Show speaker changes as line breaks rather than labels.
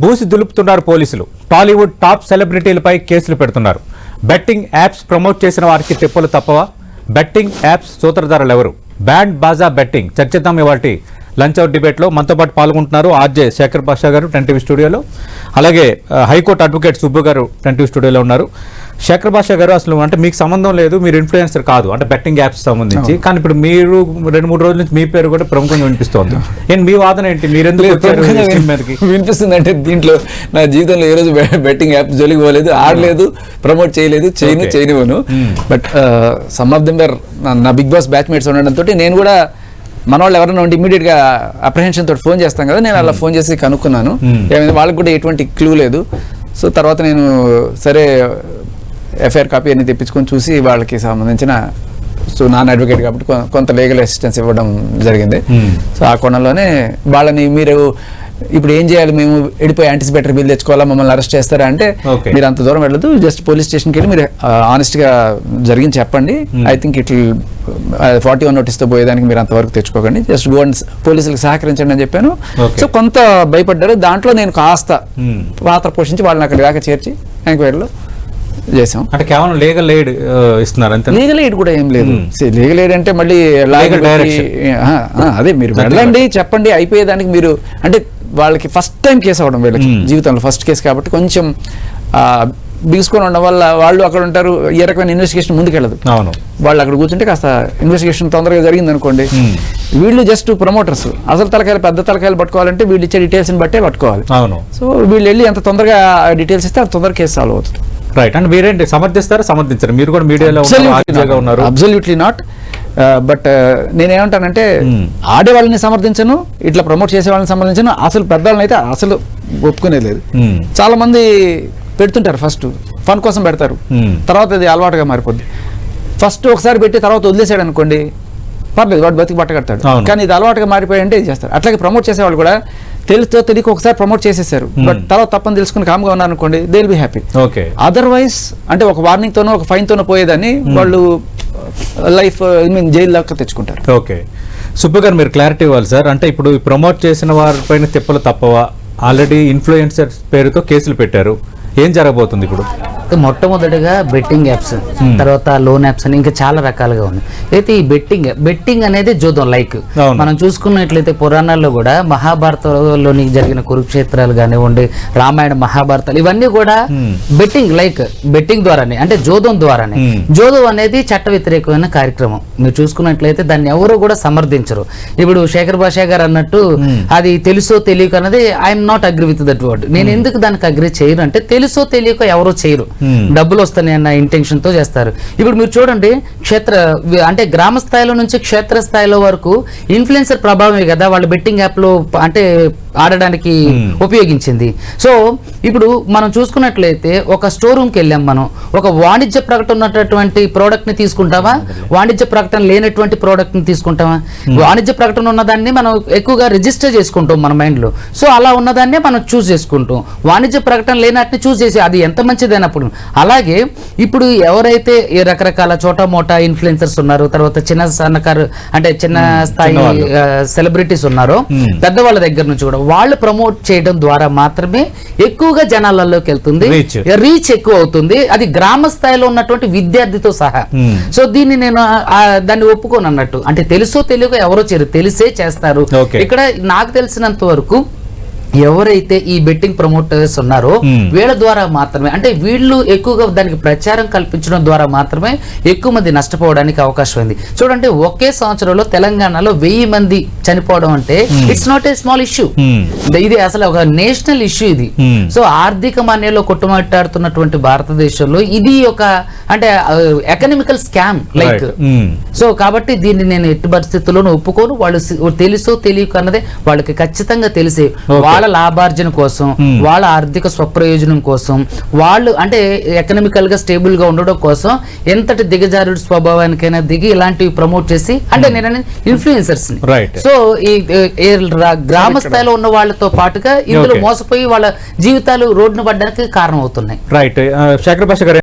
బూసి దులుపుతున్నారు పోలీసులు. Tollywood top సెలబ్రిటీలపై కేసులు పెడుతున్నారు. బెట్టింగ్ యాప్స్ ప్రమోట్ చేసిన వారికి తిప్పలు తప్పవా? బెట్టింగ్ యాప్స్ సూత్రధారులు ఎవరు? బ్యాండ్ బాజా బెట్టింగ్ చర్చిద్దాం. ఇవాల్టి లంచ్ అవర్ డిబేట్లో మనతో పాటు పాల్గొంటున్నారు ఆర్జే శేఖర్ బాషా గారు 10 టీవీ స్టూడియోలో, అలాగే హైకోర్టు అడ్వకేట్ సుబ్బు గారు 10 టీవీ స్టూడియోలో ఉన్నారు. శేఖర్ బాషా గారు, అసలు అంటే మీకు సంబంధం లేదు, మీరు ఇన్ఫ్లుయెన్సర్ కాదు అంటే బెట్టింగ్ యాప్స్ సంబంధించి, కానీ ఇప్పుడు మీరు 2-3 రోజుల నుంచి మీ పేరు కూడా ప్రముఖంగా వినిపిస్తోంది. మీ వాదన ఏంటి? మీరు ఎందుకు
వినిపిస్తుంది అంటే దీంట్లో నా జీవితంలో ఏ రోజు బెట్టింగ్ యాప్ జోలికి పోలేదు, ఆడలేదు, ప్రమోట్ చేయలేదు, చేయనివ్వను. బట్ సమ్ ఆఫ్ దెమ్ నా బిగ్ బాస్ బ్యాచ్ మేట్స్ ఉండడంతో నేను కూడా మన వాళ్ళు ఎవరైనా ఉంటే ఇమీడియట్ గా అప్రహెన్షన్ తోటి ఫోన్ చేస్తాం కదా, నేను అలా ఫోన్ చేసి కనుక్కున్నాను. ఏమైంది, వాళ్ళకి కూడా ఎటువంటి క్లూ లేదు. సో తర్వాత నేను సరే ఎఫ్ఐఆర్ కాపీ అన్ని తెప్పించుకొని చూసి వాళ్ళకి సంబంధించిన, సో నాన్ అడ్వకేట్ కాబట్టి కొంత లీగల్ అసిస్టెన్స్ ఇవ్వడం జరిగింది. సో ఆ కోణంలోనే వాళ్ళని, మీరు ఇప్పుడు ఏం చేయాలి, మేము వెళ్ళిపోయి యాంటిసిపేటరీ బిల్ తెచ్చుకోవాలా, మమ్మల్ని అరెస్ట్ చేస్తారా అంటే, మీరు అంత దూరం వెళ్ళదు, జస్ట్ పోలీస్ స్టేషన్కి వెళ్ళి మీరు ఆనెస్ట్ గా జరిగింది చెప్పండి. ఐ థింక్ ఇట్ 41 నోటీస్తో పోయేదానికి మీరు అంతవరకు తెచ్చుకోకండి, జస్ట్ గో అండ్ పోలీసులకు సహకరించండి అని చెప్పాను. సో కొంత భయపడ్డారు. దాంట్లో నేను కాస్త పాత్ర పోషించి వాళ్ళని అక్కడ దాకా చేర్చి ఎంక్వైరీలో చేసాం.
అంటే కేవలం లీగల్ ఎయిడ్ ఇస్తున్నారు అంతే.
లీగల్ ఎయిడ్ కూడా ఏం లేదు. లీగల్ ఎయిడ్ అంటే మళ్ళీ అదే మీరు వెళ్ళండి చెప్పండి అయిపోయేదానికి, మీరు అంటే వాళ్ళకి ఫస్ట్ టైం కేసు అవ్వడం, వీళ్ళకి జీవితంలో ఫస్ట్ కేసు కాబట్టి కొంచెం బిగుసుకొని ఉండడం వల్ల వాళ్ళు అక్కడ ఉంటారు. ఏ రకమైన ఇన్వెస్టిగేషన్ ముందుకెళ్ళదు. వాళ్ళు అక్కడ కూర్చుంటే కాస్త ఇన్వెస్టిగేషన్ తొందరగా జరిగింది అనుకోండి, వీళ్ళు జస్ట్ ప్రమోటర్స్. అసలు తలకాయలు, పెద్ద తలకాయలు పట్టుకోవాలంటే వీళ్ళు ఇచ్చే డీటెయిల్స్ బట్టే పట్టుకోవాలి. సో వీళ్ళు వెళ్ళి ఎంత తొందరగా డీటెయిల్స్ ఇస్తే అంత తొందరగా కేసు సాల్వ్ అవుతుంది.
రైట్. అంటే మీరేంటి సమర్థిస్తారా, సమర్థించారు? మీరు కూడా మీడియాలో ఉన్నారు.
Absolutely not. బట్ నేనేమంటానంటే, ఆడే వాళ్ళని సమర్థించను, ఇట్లా ప్రమోట్ చేసే వాళ్ళని సమర్థించను, అసలు పెద్దవాళ్ళని అయితే అసలు ఒప్పుకునే లేదు. చాలా మంది పెడుతుంటారు, ఫస్ట్ ఫన్ కోసం పెడతారు, తర్వాత అది అలవాటుగా మారిపోద్ది. ఫస్ట్ ఒకసారి పెట్టి తర్వాత వదిలేసాడు అనుకోండి, పర్లేదు, వాడు బతికి బట్ట కడతాడు. కానీ ఇది అలవాటుగా మారిపోయి అంటే ఇది చేస్తారు. అట్లాగే ప్రమోట్ చేసేవాళ్ళు కూడా తెలుసో తెలియక ఒకసారి ప్రమోట్ చేసేసారు, బట్ తర్వాత తప్పని తెలుసుకుని కామ్గా ఉన్నారు అనుకోండి, they will be happy. Otherwise అంటే ఒక వార్నింగ్ తోనో ఒక ఫైన్ తోనో పోయేదాన్ని వాళ్ళు లైఫ్ జైలు దాకా తెచ్చుకుంటారు.
ఓకే, సుబ్బు గారు మీరు క్లారిటీ ఇవ్వాలి సార్. అంటే ఇప్పుడు ప్రమోట్ చేసిన వారిపైన తిప్పలు తప్పవా? ఆల్రెడీ ఇన్ఫ్లుయెన్సర్ పేరుతో కేసులు పెట్టారు, ఏం జరగబోతుంది ఇప్పుడు?
మొట్టమొదటిగా బెట్టింగ్ యాప్స్, తర్వాత లోన్ యాప్స్ అని ఇంకా చాలా రకాలుగా ఉన్నాయి. అయితే ఈ బెట్టింగ్ అనేది జూదం. లైక్ మనం చూసుకున్నట్లయితే పురాణాల్లో కూడా మహాభారతంలోని జరిగిన కురుక్షేత్రాలు కానివ్వండి, రామాయణ మహాభారతాలు, ఇవన్నీ కూడా బెట్టింగ్, లైక్ బెట్టింగ్ ద్వారానే, అంటే జూదం ద్వారానే. జూదం అనేది చట్ట వ్యతిరేకమైన కార్యక్రమం. మీరు చూసుకున్నట్లయితే దాన్ని ఎవరు కూడా సమర్థించరు. ఇప్పుడు శేఖర్ బాషా గారు అన్నట్టు అది తెలుసో తెలియక అన్నది I'm not agree with that word. నేను ఎందుకు దానికి అగ్రీ చేయను అంటే, తెలుసో తెలియక ఎవరో చేయరు, డబ్బులు వస్తాయి అన్న ఇంటెన్షన్ తో చేస్తారు. ఇప్పుడు మీరు చూడండి, అంటే గ్రామ స్థాయిలో నుంచి క్షేత్ర స్థాయిలో వరకు ఇన్ఫ్లుయెన్సర్ ప్రభావమే కదా వాళ్ళు బెట్టింగ్ యాప్ లో అంటే ఆడడానికి ఉపయోగించింది. సో ఇప్పుడు మనం చూసుకున్నట్లయితే ఒక స్టోర్ రూమ్కి వెళ్ళాం, మనం ఒక వాణిజ్య ప్రకటన ఉన్నటువంటి ప్రోడక్ట్ ని తీసుకుంటామా, వాణిజ్య ప్రకటన లేనటువంటి ప్రోడక్ట్ ని తీసుకుంటామా? వాణిజ్య ప్రకటన ఉన్నదాన్ని మనం ఎక్కువగా రిజిస్టర్ చేసుకుంటాం మన మైండ్ లో. సో అలా ఉన్నదాన్నే మనం చూస్ చేసుకుంటాం. వాణిజ్య ప్రకటన లేనట్టుని చూస్ చేసి అది ఎంత మంచిదైనప్పుడు. అలాగే ఇప్పుడు ఎవరైతే ఈ రకరకాల చోటా మోటా ఇన్ఫ్లుయెన్సర్స్ ఉన్నారు, తర్వాత చిన్న సన్నకారు అంటే చిన్న స్థాయి సెలబ్రిటీస్ ఉన్నారో, పెద్దవాళ్ళ దగ్గర నుంచి కూడా వాళ్ళు ప్రమోట్ చేయడం ద్వారా మాత్రమే ఎక్కువగా జనాలలోకి వెళ్తుంది, రీచ్ ఎక్కువ అవుతుంది, అది గ్రామ స్థాయిలో ఉన్నటువంటి విద్యార్థితో సహా. సో దీన్ని నేను దాన్ని ఒప్పుకోను అన్నట్టు. అంటే తెలుసో తెలియక ఎవరో తెలిసే చేస్తారు. ఇక్కడ నాకు తెలిసినంత వరకు ఎవరైతే ఈ బెట్టింగ్ ప్రమోటర్స్ ఉన్నారో వీళ్ళ ద్వారా మాత్రమే, అంటే వీళ్ళు ఎక్కువగా దానికి ప్రచారం కల్పించడం ద్వారా మాత్రమే ఎక్కువ మంది నష్టపోవడానికి అవకాశం ఉంది. చూడండి, ఒకే సంవత్సరంలో తెలంగాణలో 1000 మంది చనిపోవడం అంటే it's not a small issue. ఇది అసలు ఒక నేషనల్ ఇష్యూ ఇది. సో ఆర్థిక మాన్యంలో కొట్టుమట్టాడుతున్నటువంటి భారతదేశంలో ఇది ఒక అంటే ఎకనామికల్ స్కామ్ లైక్. సో కాబట్టి దీన్ని నేను ఎట్టి పరిస్థితుల్లోనూ ఒప్పుకోను. వాళ్ళు తెలుసో తెలియక అన్నదే వాళ్ళకి ఖచ్చితంగా తెలిసే, వాళ్ళ లాభార్జన కోసం, వాళ్ళ ఆర్థిక స్వప్రయోజనం కోసం, వాళ్ళు అంటే ఎకనామికల్ గా స్టేబుల్ గా ఉండడం కోసం ఎంతటి దిగజారుడు స్వభావానికైనా దిగి ఇలాంటివి ప్రమోట్ చేసి, అంటే నేను ఇన్ఫ్లుయెన్సర్స్ ని, సో ఈ గ్రామ స్థాయిలో ఉన్న వాళ్ళతో పాటుగా ఇందులో మోసపోయి వాళ్ళ జీవితాలు రోడ్డును పడడానికి కారణం అవుతున్నాయి.
రైట్. శేఖర్ బాషా గారు